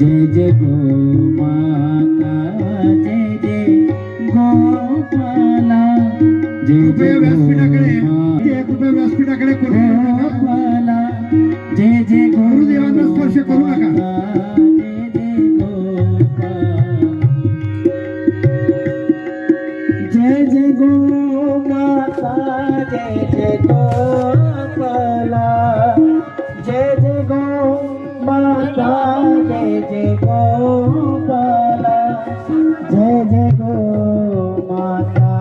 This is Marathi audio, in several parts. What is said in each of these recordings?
जय जय गो माता, जय जय गोपाला, जय जय व्यासपीठाकडे गोपाला, 1 रुपया व्यासपीठाकडे करून जय जय गुरुदेवांना स्पर्श करू नका. जय जय गो माता, जय जय गोपाला, जय जय गो माता, जय जय गोपाला, जय जय गो माता,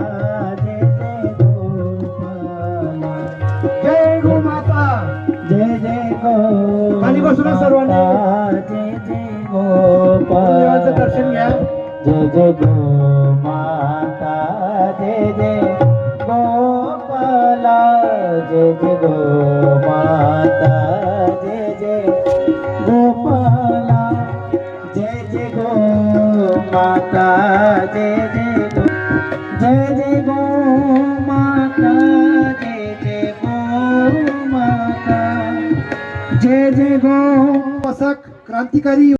जय जय गोपाला, जय गो माता. जय जय गो खाली बसू ना सर्वांनी. जय जय गोपाला, गुरुदेवांचं दर्शन घ्या. जय जय गो माता, जय जय गोपाला, जय जय गो माता, जय जय गोपाला, जय जय गो माता, जय जय गो, जय जय गो माता, जय जय गो माता, जय जय गो क्रांतिकारी